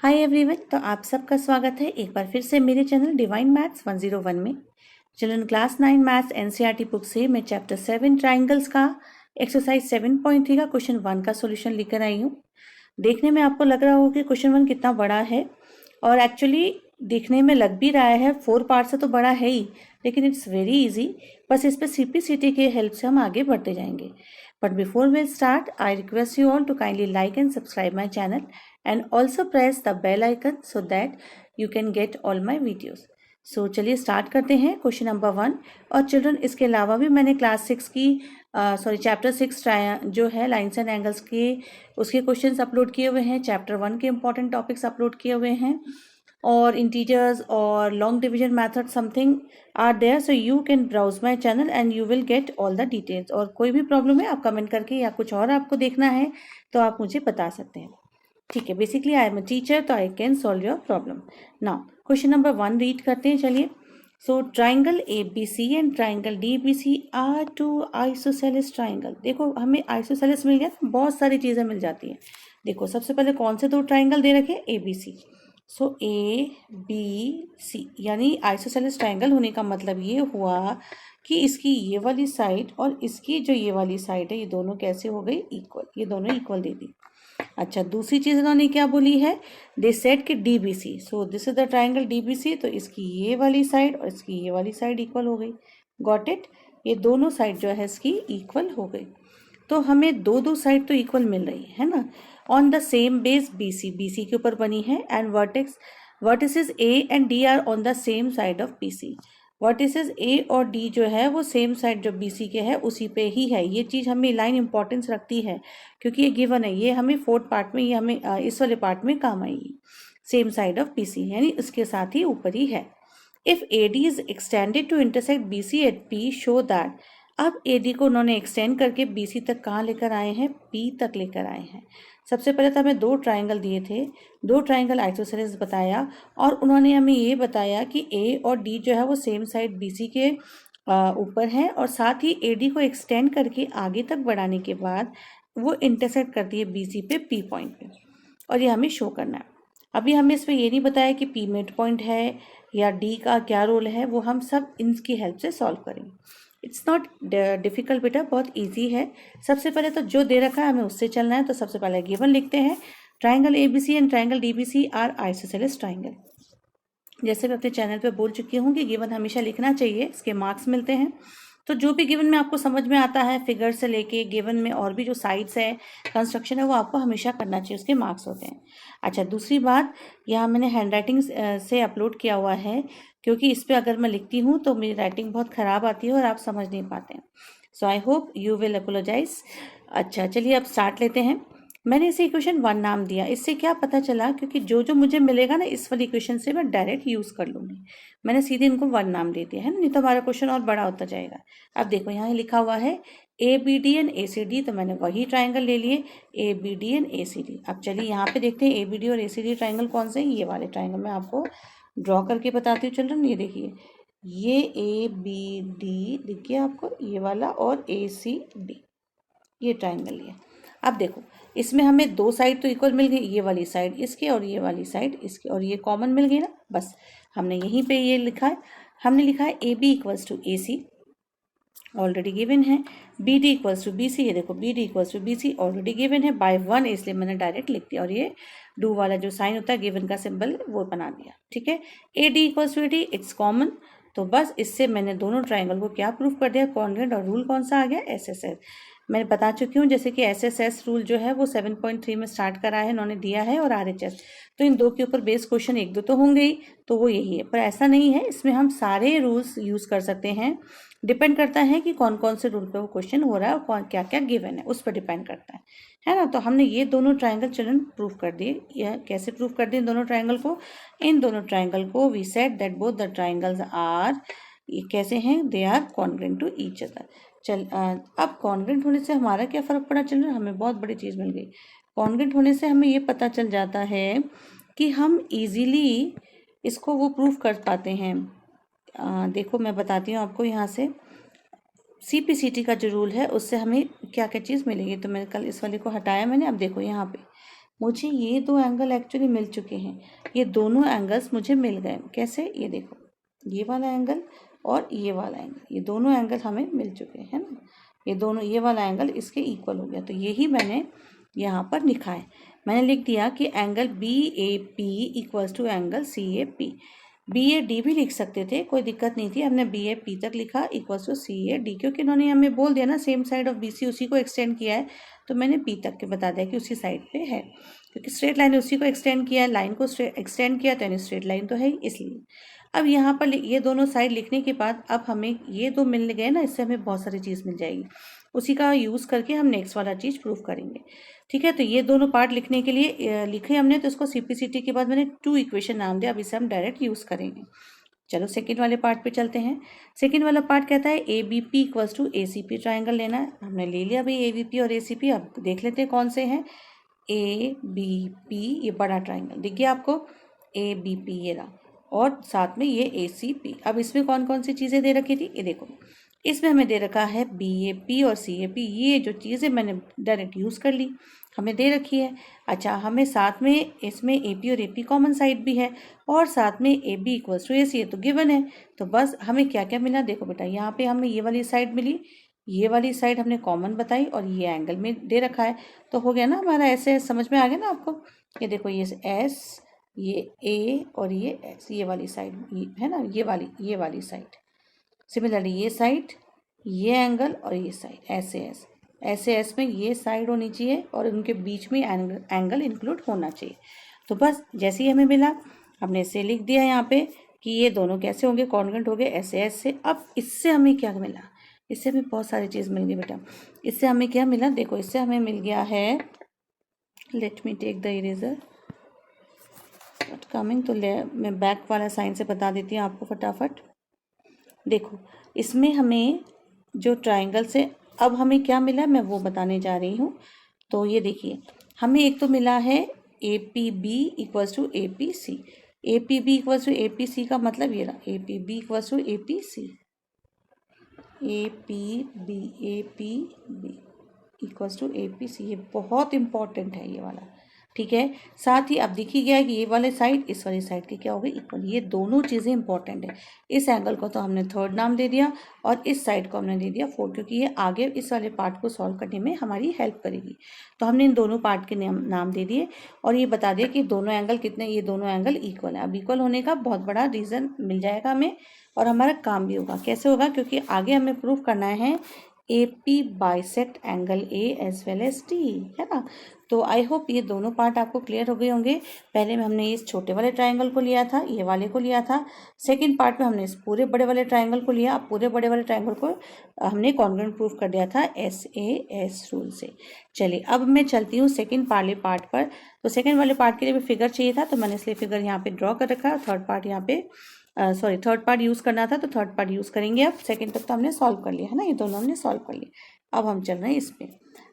Hi everyone. तो आप सबका स्वागत है एक बार फिर से मेरे चैनल डिवाइन मैथ्स 101 में। Children class 9 maths NCERT book से मैं चैप्टर 7 ट्राइंगल्स का एक्सरसाइज 7.3 का क्वेश्चन 1 का सॉल्यूशन लेकर आई हूँ। देखने में आपको लग रहा होगा कि क्वेश्चन 1 कितना बड़ा है, और एक्चुअली देखने में लग भी रहा है 4 पार्ट से तो बड़ा है ही, लेकिन इट्स वेरी इजी। बस इस पर सीपीसीटी के हेल्प से हम आगे बढ़ते जाएंगे। But before we start, I request you all to kindly like and subscribe my channel and also press the bell icon so that you can get all my videos. So चलिए start करते हैं question number 1। और children इसके अलावा भी मैंने class 6 की chapter 6 जो है लाइन्स एंड एंगल्स के उसके क्वेश्चंस अपलोड किए हुए हैं। चैप्टर 1 के इंपॉर्टेंट टॉपिक्स अपलोड किए हुए हैं, और इंटीजर्स और long division method something are there, so you can browse my channel and you will get all the details. और कोई भी प्रॉब्लम है आप कमेंट करके, या कुछ और आपको देखना है तो आप मुझे बता सकते हैं। ठीक है, basically I am a teacher तो I can solve your problem. Now question number 1 read करते हैं। चलिए, so triangle A B C and triangle D B C are two isosceles triangle. देखो हमें आइसोसेलेस मिल गया, बहुत सारी चीज़ें मिल जाती हैं। देखो सबसे पहले कौन से दो ट्राइंगल दे रखे, ए बी सी। सो ए बी सी यानी आइसोसेलेस ट्राइंगल होने का मतलब ये हुआ कि इसकी ये वाली साइड और इसकी जो ये वाली साइड है, ये दोनों कैसे हो गई, इक्वल। ये दोनों इक्वल दे दी। अच्छा, दूसरी चीज़ इन्होंने क्या बोली है, दे सेड कि D B C. So this is the triangle D B C, तो इसकी ये वाली साइड और इसकी ये वाली साइड इक्वल हो गई। Got it? ये दोनों साइड जो है इसकी इक्वल हो गई। तो हमें दो दो साइड तो इक्वल मिल रही है ना। On the same base B C के ऊपर बनी है, and vertices A and D are on the same side of B C. Vertices A और डी जो है वो सेम साइड जो बी सी के है उसी पे ही है। ये चीज़ हमें लाइन इंपॉर्टेंस रखती है, क्योंकि ये गिवन है, ये हमें फोर्थ पार्ट में, ये हमें इस वाले पार्ट में काम आएगी। Same side of B C यानी उसके साथ ही ऊपर ही है। If A D is extended to intersect B C at P, show that. अब ए डी को उन्होंने एक्सटेंड करके बी सी तक कहाँ लेकर आए हैं, पी तक लेकर आए हैं। सबसे पहले तो हमें दो ट्राइंगल दिए थे, दो ट्राइंगल आइसोसेलेस बताया, और उन्होंने हमें ये बताया कि ए और डी जो है वो सेम साइड बी सी के ऊपर है, और साथ ही ए डी को एक्सटेंड करके आगे तक बढ़ाने के बाद वो इंटरसेक्ट करती है बी सी पे पी पॉइंट पे, और ये हमें शो करना है। अभी हमें इसमें ये नहीं बताया कि पी मिड पॉइंट है या डी का क्या रोल है, वो हम सब इनकी हेल्प से सॉल्व करेंगे। इट्स नॉट डिफिकल्ट बेटा, बहुत इजी है। सबसे पहले तो जो दे रखा है हमें उससे चलना है। तो सबसे पहले गिवन लिखते हैं, triangle A B C and triangle D B C are isosceles triangle. जैसे मैं अपने चैनल पे बोल चुकी हूँ कि गिवन हमेशा लिखना चाहिए, इसके मार्क्स मिलते हैं। तो जो भी गिवन में आपको समझ में आता है, फिगर से लेके गिवन में और भी जो साइड्स है, कंस्ट्रक्शन है, वो आपको हमेशा करना चाहिए, उसके मार्क्स होते हैं। अच्छा, दूसरी बात, यहाँ मैंने हैंड राइटिंग से अपलोड किया हुआ है, क्योंकि इस पर अगर मैं लिखती हूँ तो मेरी राइटिंग बहुत ख़राब आती है और आप समझ नहीं पाते हैं। So I hope you will apologise. अच्छा चलिए अब स्टार्ट लेते हैं। मैंने इसे इक्वेशन 1 नाम दिया। इससे क्या पता चला, क्योंकि जो जो मुझे मिलेगा ना इस वाली इक्वेशन से मैं डायरेक्ट यूज़ कर लूँगी। मैंने सीधे इनको 1 नाम दे दिया है ना, नहीं तो हमारा क्वेश्चन और बड़ा होता जाएगा। अब देखो यहाँ लिखा हुआ है A B D and A C D, तो मैंने वही ट्राइंगल ले लिए, A B D and A C D. अब चलिए यहाँ पे देखते हैं ए बी डी और ए सी डी ट्राइंगल कौन से हैं। ये वाले ट्राइंगल मैं आपको ड्रॉ करके बताती हूँ चिल्ड्रन। ये देखिए, ये ए बी डी दिख गया आपको, ये वाला, और ए सी डी, ये ट्राइंगल लिया। अब देखो इसमें हमें दो साइड तो इक्वल मिल गई, ये वाली साइड इसके और ये वाली साइड इसके, और ये कॉमन मिल गई ना। बस हमने यहीं पे ये लिखा है, हमने लिखा है A B equals to A C, already given है। B D equals to B C, ये देखो B D equals to B C already given है बाय 1, इसलिए मैंने डायरेक्ट लिख दिया, और ये डू वाला जो साइन होता है गिवन का सिंबल वो बना दिया। ठीक है, A D equals to A D, it's common. तो बस इससे मैंने दोनों ट्राइंगल को क्या प्रूफ कर दिया, कॉन्ग्रुएंट। और रूल कौन सा आ गया, एस एस एस। मैं बता चुकी हूँ, जैसे कि एस एस एस रूल जो है वो 7.3 में स्टार्ट करा है, इन्होंने दिया है, और आर एच एस। तो इन दो के ऊपर बेस क्वेश्चन एक दो तो होंगे ही, तो वो यही है। पर ऐसा नहीं है, इसमें हम सारे रूल्स यूज़ कर सकते हैं। डिपेंड करता है कि कौन कौन से रूल पे वो क्वेश्चन हो रहा है और कौन क्या क्या गिवन है, उस पर डिपेंड करता है ना। तो हमने ये दोनों ट्राइंगल चिल्ड्रन प्रूफ कर दिए। यह कैसे प्रूफ कर दिए इन दोनों ट्राइंगल को, इन दोनों ट्राइंगल को we said that both the triangles are, ये कैसे हैं, they are congruent to each other. अब कॉन्ग्रुएंट होने से हमारा क्या फ़र्क पड़ा चिल्ड्रन, हमें बहुत बड़ी चीज़ मिल गई। कॉन्ग्रुएंट होने से हमें ये पता चल जाता है कि हम इजीली इसको वो प्रूफ कर पाते हैं। देखो मैं बताती हूँ आपको, यहाँ से सीपीसीटी का जो रूल है उससे हमें क्या क्या चीज़ मिलेगी। तो मैंने कल इस वाले को हटाया मैंने। अब देखो यहाँ पे मुझे ये दो एंगल एक्चुअली मिल चुके हैं, ये दोनों एंगल्स मुझे मिल गए। कैसे? ये देखो, ये वाला एंगल और ये वाला एंगल, ये दोनों एंगल हमें मिल चुके हैं ना, ये दोनों, ये वाला एंगल इसके इक्वल हो गया। तो यही मैंने यहाँ पर लिखा है, मैंने लिख दिया कि angle B A P equals to angle C A P. B A D भी लिख सकते थे, कोई दिक्कत नहीं थी, हमने बी ए पी तक लिखा equals to C A D, क्योंकि उन्होंने हमें बोल दिया ना same side of B C, उसी को एक्सटेंड किया है, तो मैंने पी तक के बता दिया कि उसी साइड पे है, क्योंकि स्ट्रेट लाइन उसी को एक्सटेंड किया है, लाइन को एक्सटेंड किया तो यानी स्ट्रेट लाइन तो है ही, इसलिए। अब यहाँ पर ये दोनों साइड लिखने के बाद अब हमें ये दो मिल गए ना, इससे हमें बहुत सारी चीज़ मिल जाएगी, उसी का यूज़ करके हम नेक्स्ट वाला चीज़ प्रूफ करेंगे। ठीक है, तो ये दोनों पार्ट लिखने के लिए लिखे हमने, तो इसको सीपीसीटी के बाद मैंने 2 इक्वेशन नाम दिया, अब इसे हम डायरेक्ट यूज़ करेंगे। चलो सेकेंड वाले पार्ट पे चलते हैं। सेकेंड वाला पार्ट कहता है A B P equals to A C P triangle लेना है। हमने ले लिया भाई ए बी पी और ए सी पी। अब देख लेते हैं कौन से हैं। ए बी पी, ये बड़ा ट्राइंगल दिख गया आपको, ए बी पी ये रहा, और साथ में ये ए सी पी। अब इसमें कौन कौन सी चीज़ें दे रखी थी, ये देखो, इसमें हमें दे रखा है बी ए पी और सी ए पी। ये जो चीज़ें मैंने डायरेक्ट यूज़ कर ली, हमें दे रखी है। अच्छा, हमें साथ में इसमें ए पी और ए पी कॉमन साइड भी है, और साथ में ए बी इक्वल्स टू ए सी, ये तो गिवन है। तो बस हमें क्या क्या मिला, देखो बेटा, यहाँ पे हमें ये वाली साइड मिली, ये वाली साइड हमने कॉमन बताई, और ये एंगल में दे रखा है, तो हो गया ना हमारा। ऐसे समझ में आ गया ना आपको। ये देखो, ये एस, ये ए और ये एस, ये वाली साइड है ना, ये वाली साइड। सिमिलरली ये साइड, ये एंगल और ये साइड, ऐसे एस में ये साइड होनी चाहिए और उनके बीच में एंगल इंक्लूड होना चाहिए। तो बस जैसे ही हमें मिला, हमने इसे लिख दिया यहाँ पे कि ये दोनों कैसे होंगे, कॉन्ग्रुएंट हो गए ऐसे एस से। अब इससे हमें क्या मिला, इससे हमें बहुत सारी चीज़ मिल गई बेटा। इससे हमें क्या मिला, देखो, इससे हमें मिल गया है, let me take the eraser coming, तो मैं बैक वाला साइन से बता देती हूँ आपको फटाफट। देखो, इसमें हमें जो ट्राइंगल से अब हमें क्या मिला मैं वो बताने जा रही हूँ। तो ये देखिए, हमें एक तो मिला है A P B equals to A P C. A P B equals to A P C का मतलब ये रहा, A P B equals to A P C, A P B equals to A P C. ये बहुत important है ये वाला, ठीक है। साथ ही अब दिख ही गया कि ये वाले साइड इस वाली साइड की क्या हो गई, इक्वल। ये दोनों चीज़ें इंपॉर्टेंट है। इस एंगल को तो हमने थर्ड नाम दे दिया और इस साइड को हमने दे दिया फोर्थ, क्योंकि ये आगे इस वाले पार्ट को सॉल्व करने में हमारी हेल्प करेगी। तो हमने इन दोनों पार्ट के नाम दे दिए और ये बता दिया कि दोनों एंगल कितने, ये दोनों एंगल इक्वल है। अब इक्वल होने का बहुत बड़ा रीज़न मिल जाएगा हमें और हमारा काम भी होगा। कैसे होगा, क्योंकि आगे हमें प्रूफ करना है A P bisect angle A as well as D, है ना। तो आई होप ये दोनों पार्ट आपको क्लियर हो गए होंगे। पहले में हमने इस छोटे वाले ट्राइंगल को लिया था, ये वाले को लिया था। सेकंड पार्ट में हमने इस पूरे बड़े वाले ट्राइंगल को लिया। अब पूरे बड़े वाले ट्राइंगल को हमने कॉन्ग्रुएंट प्रूफ कर दिया था SAS रूल से। चलिए, अब मैं चलती हूँ सेकंड वाले पार्ट पर। तो सेकंड वाले पार्ट के लिए भी फिगर चाहिए था, तो मैंने इसलिए फिगर यहाँ पे ड्रॉ कर रखा है। थर्ड पार्ट यहाँ पे थर्ड पार्ट यूज़ करना था, तो थर्ड पार्ट यूज़ करेंगे। अब सेकंड तक तो हमने सॉल्व कर लिया है ना, ये दोनों हमने सॉल्व कर लिए। अब हम चल रहे हैं इसमें।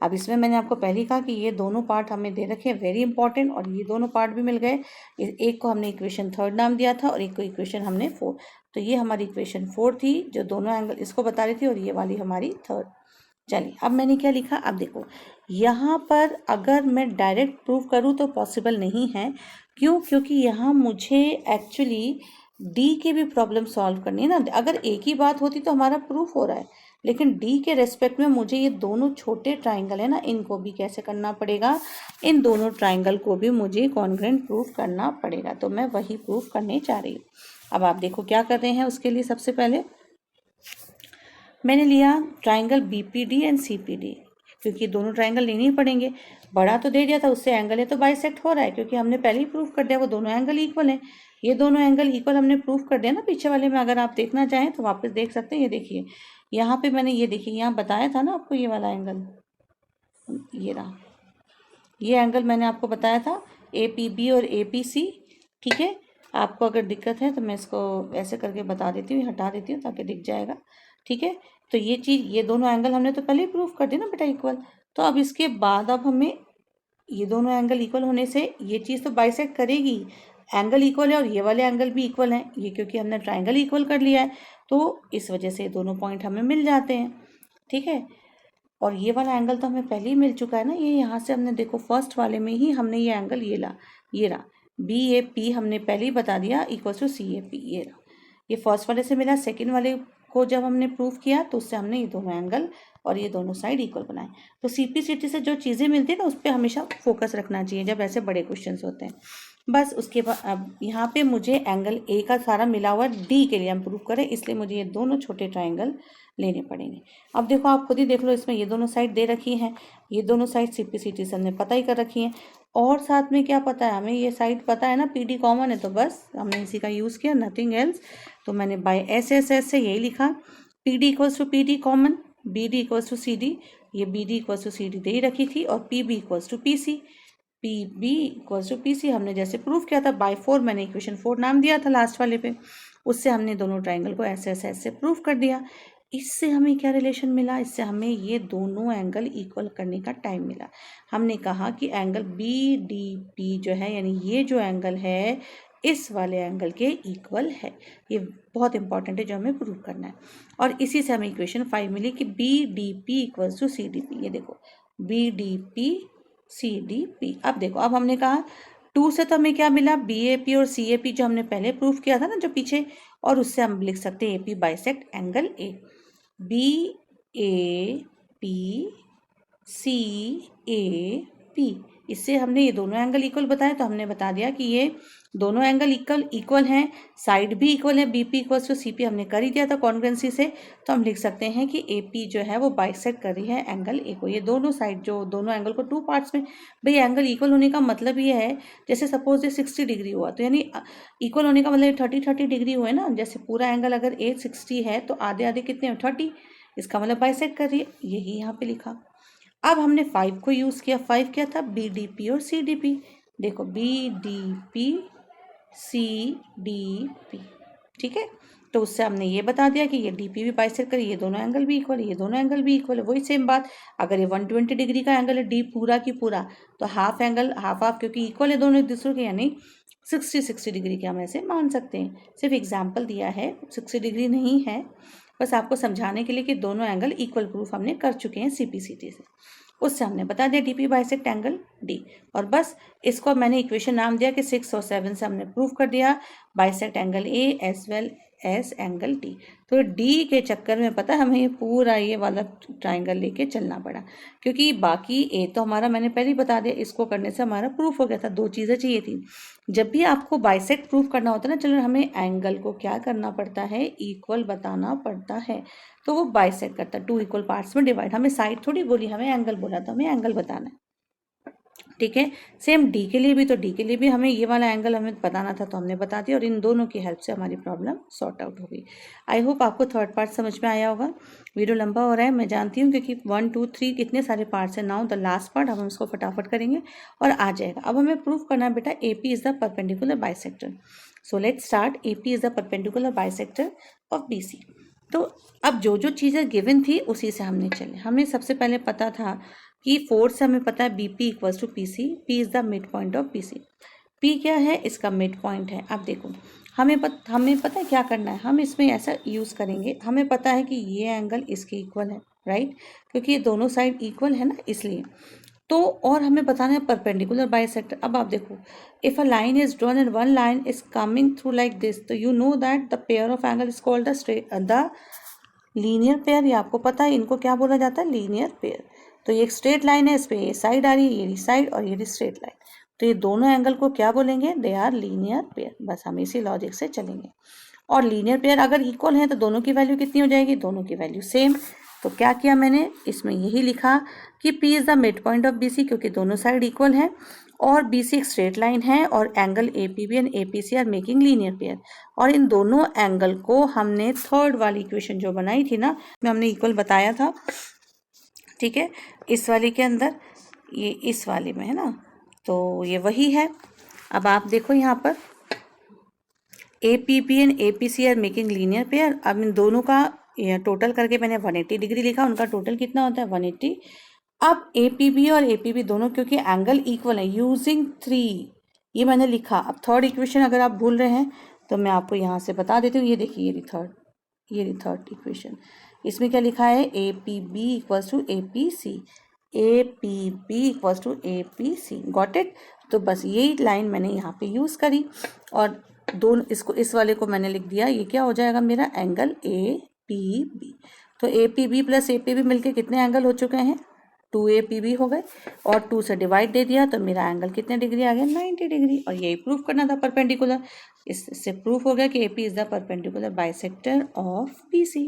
अब इसमें मैंने आपको पहले ही कहा कि ये दोनों पार्ट हमें दे रखे हैं, वेरी इंपॉर्टेंट, और ये दोनों पार्ट भी मिल गए। एक को हमने इक्वेशन थर्ड नाम दिया था और एक को इक्वेशन हमने फोर्थ। तो ये हमारी इक्वेशन फोर्थ थी जो दोनों एंगल इसको बता रही थी, और ये वाली हमारी थर्ड। चलिए, अब मैंने क्या लिखा, अब देखो यहाँ पर अगर मैं डायरेक्ट प्रूफ करूँ तो पॉसिबल नहीं है। क्यों? क्योंकि यहाँ मुझे एक्चुअली डी की भी प्रॉब्लम सॉल्व करनी है ना। अगर एक ही बात होती तो हमारा प्रूफ हो रहा है, लेकिन डी के रेस्पेक्ट में मुझे ये दोनों छोटे ट्राइंगल है ना, इनको भी कैसे करना पड़ेगा, इन दोनों ट्राइंगल को भी मुझे कॉन्ग्रुएंट प्रूफ करना पड़ेगा। तो मैं वही प्रूफ करने जा रही हूँ। अब आप देखो क्या कर रहे हैं। उसके लिए सबसे पहले मैंने लिया ट्राइंगल BPD एंड CPD, क्योंकि दोनों ट्राइंगल लेने ही पड़ेंगे। बड़ा तो दे दिया था, उससे एंगल है तो बाइसेक्ट हो रहा है, क्योंकि हमने पहले ही प्रूफ कर दिया वो दोनों एंगल इक्वल हैं। ये दोनों एंगल इक्वल हमने प्रूफ कर दिया ना पीछे वाले में। अगर आप देखना चाहें तो वापस देख सकते हैं। ये देखिए, यहाँ पे मैंने ये देखिए यहाँ बताया था ना आपको, ये वाला एंगल, ये रहा, ये एंगल मैंने आपको बताया था APB और APC। ठीक है, आपको अगर दिक्कत है तो मैं इसको ऐसे करके बता देती हूँ, हटा देती हूँ ताकि दिख जाएगा। ठीक है, तो ये चीज़, ये दोनों एंगल हमने तो पहले ही प्रूफ कर दिया ना बेटा इक्वल। तो अब इसके बाद अब हमें ये दोनों एंगल इक्वल होने से ये चीज़ तो बाइसेक्ट करेगी। एंगल इक्वल है और ये वाले एंगल भी इक्वल हैं, ये क्योंकि हमने ट्राइंगल इक्वल कर लिया है, तो इस वजह से दोनों पॉइंट हमें मिल जाते हैं। ठीक है, और ये वाला एंगल तो हमें पहले ही मिल चुका है ना, ये यहाँ से हमने देखो फर्स्ट वाले में ही हमने ये एंगल ये रहा BAP हमने पहले ही बता दिया इक्वल टू CAP, ये रहा, ये फर्स्ट वाले से मिला। सेकंड वाले को जब हमने प्रूव किया तो उससे हमने ये दोनों एंगल और ये दोनों साइड इक्वल बनाए। तो CPCT से जो चीज़ें मिलती है ना उस पर हमेशा फोकस रखना चाहिए जब ऐसे बड़े क्वेश्चन होते हैं। बस उसके बाद अब यहाँ पे मुझे एंगल A का सारा मिला हुआ D के लिए हम प्रूव करें, इसलिए मुझे ये दोनों छोटे ट्राइंगल लेने पड़ेंगे। अब देखो आप खुद ही देख लो, इसमें ये दोनों साइड दे रखी हैं, ये दोनों साइड CPCT से हमने पता ही कर रखी हैं, और साथ में क्या पता है हमें, ये साइड पता है ना PD कॉमन है, तो बस हमने इसी का यूज़ किया, नथिंग एल्स। तो मैंने बाय SSS से यही लिखा, PD equals to PD common, BD equals to CD, ये BD इक्वल्स टू CD दे ही रखी थी, और PB equals to PC, PB equals to PC हमने जैसे प्रूव किया था बाय 4, मैंने इक्वेशन 4 नाम दिया था लास्ट वाले पे, उससे हमने दोनों ट्राइंगल को SSS से प्रूव कर दिया। इससे हमें क्या रिलेशन मिला, इससे हमें ये दोनों एंगल इक्वल करने का टाइम मिला। हमने कहा कि एंगल BDP जो है, यानी ये जो एंगल है इस वाले एंगल के इक्वल है, ये बहुत इंपॉर्टेंट है जो हमें प्रूव करना है। और इसी से हमें इक्वेशन 5 मिली कि BDP इक्वल्स टू CDP, ये देखो BDP CDP। अब देखो, अब हमने कहा 2 से तो हमें क्या मिला, BAP और CAP जो हमने पहले प्रूफ किया था ना जो पीछे, और उससे हम लिख सकते हैं AP bisect angle A, BAP CAP। इससे हमने ये दोनों एंगल इक्वल बताए, तो हमने बता दिया कि ये दोनों एंगल इक्वल हैं, साइड भी इक्वल है, BP इक्वल्स टू CP हमने कर ही दिया था कॉन्ग्रुएंसी से। तो हम लिख सकते हैं कि AP जो है वो बाइसेक्ट कर रही है एंगल A को। ये दोनों साइड जो दोनों एंगल को 2 पार्ट्स में, भाई एंगल इक्वल होने का मतलब ये है, जैसे सपोज ये 60 डिग्री हुआ तो यानी इक्वल होने का मतलब 30 डिग्री हुए ना, जैसे पूरा एंगल अगर 860 है तो आधे आधे कितने 30, इसका मतलब बाइसेक्ट कर रही है, यही यहाँ पे लिखा। अब हमने 5 को यूज़ किया, 5 क्या था, BDP और CDP। देखो BDP CDP, ठीक है, तो उससे हमने ये बता दिया कि ये DP भी बाइसेक्ट करे, ये दोनों एंगल भी इक्वल है, ये दोनों एंगल भी इक्वल है। वही सेम बात, अगर ये 120 डिग्री का एंगल है D पूरा की पूरा, तो हाफ एंगल हाफ क्योंकि इक्वल है दोनों एक दूसरे के, यानी 60 डिग्री के हम ऐसे मान सकते हैं। सिर्फ एग्जाम्पल दिया है, 60 डिग्री नहीं है, बस आपको समझाने के लिए कि दोनों एंगल इक्वल प्रूफ हमने कर चुके हैं CPCT से। उससे हमने बता दिया DP बाइसेक्ट एंगल D, और बस इसको मैंने इक्वेशन नाम दिया कि 6 और 7 से हमने प्रूव कर दिया bisect angle A as well as angle D। तो D के चक्कर में पता है हमें ये पूरा ये वाला ट्राइंगल लेके चलना पड़ा, क्योंकि बाकी A तो हमारा मैंने पहले ही बता दिया, इसको करने से हमारा प्रूफ हो गया था। 2 चीज़ें चाहिए थी, जब भी आपको बाइसेक्ट प्रूफ करना होता है ना, चलो हमें एंगल को क्या करना पड़ता है, इक्वल बताना पड़ता है, तो वो बाइसेक्ट करता है, 2 इक्वल पार्ट्स में डिवाइड। हमें साइड थोड़ी बोली, हमें एंगल बोला, तो हमें एंगल बताना है, ठीक है। सेम D के लिए भी, तो D के लिए भी हमें ये वाला एंगल हमें बताना था, तो हमने बता दिया, और इन दोनों की हेल्प से हमारी प्रॉब्लम सॉर्ट आउट हो गई। आई होप आपको थर्ड पार्ट समझ में आया होगा। वीडियो लंबा हो रहा है मैं जानती हूँ, क्योंकि 1 2 3 कितने सारे पार्ट्स हैं। नाउ द लास्ट पार्ट, हम इसको फटाफट करेंगे और आ जाएगा। अब हमें प्रूफ करना है बेटा AP is the perpendicular bisector. So let's start. AP is the perpendicular bisector of BC। तो अब जो जो चीज़ें गिवन थी उसी से हमने चले। हमें सबसे पहले पता था कि 4 से हमें पता है BP equals to PC, P is the mid point of BC। P क्या है, इसका मिड पॉइंट है। अब देखो हमें पता है क्या करना है, हम इसमें ऐसा यूज़ करेंगे, हमें पता है कि ये एंगल इसके इक्वल है, राइट, क्योंकि ये दोनों साइड इक्वल है ना, इसलिए। तो और हमें बताना है परपेंडिकुलर बाइसेक्टर। अब आप देखो, if a line is drawn and one line is coming through like this, तो you know that the pair of angle is called the linear pair. ये आपको पता है, इनको क्या बोला जाता है, लीनियर पेयर। तो ये एक स्ट्रेट लाइन है, इस पे ये साइड आ रही है, ये साइड और ये स्ट्रेट लाइन, तो ये दोनों एंगल को क्या बोलेंगे, दे आर लीनियर पेयर। बस हम इसी लॉजिक से चलेंगे। और लीनियर पेयर अगर इक्वल है तो दोनों की वैल्यू कितनी हो जाएगी, दोनों की वैल्यू सेम। तो क्या किया मैंने, इसमें यही लिखा कि P is the mid point of BC, क्योंकि दोनों साइड इक्वल है और BC एक स्ट्रेट लाइन है, और angle APB and APC are making linear pair. और इन दोनों एंगल को हमने थर्ड वाली इक्वेशन जो बनाई थी ना, में हमने इक्वल बताया था, ठीक है, इस वाली के अंदर, ये इस वाली में है ना, तो ये वही है। अब आप देखो यहाँ पर APB and APC are making linear pair. अब इन दोनों का टोटल करके मैंने 180 डिग्री लिखा, उनका टोटल कितना होता है 180। अब APB और APB दोनों क्योंकि एंगल इक्वल है, यूजिंग 3 ये मैंने लिखा। अब थर्ड इक्वेशन अगर आप भूल रहे हैं तो मैं आपको यहाँ से बता देती हूँ, ये देखिए ये थर्ड इक्वेशन, इसमें क्या लिखा है, A P B equals to A P C, A P B equals to A P C, got it. तो बस यही लाइन मैंने यहाँ पे यूज़ करी और दोनों इसको इस वाले को मैंने लिख दिया, ये क्या हो जाएगा मेरा एंगल ए पी बी। तो A P B plus A P B मिलके कितने एंगल हो चुके हैं, 2APB हो गए और 2 से डिवाइड दे दिया तो मेरा एंगल कितने डिग्री आ गया, 90 डिग्री। और यही प्रूफ करना था परपेंडिकुलर, इससे प्रूफ हो गया कि AP is the perpendicular bisector of BC।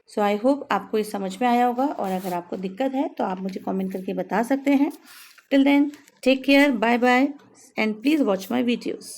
So I hope आपको ये समझ में आया होगा और अगर आपको दिक्कत है तो आप मुझे कमेंट करके बता सकते हैं। Till then take care, bye bye and please watch my videos.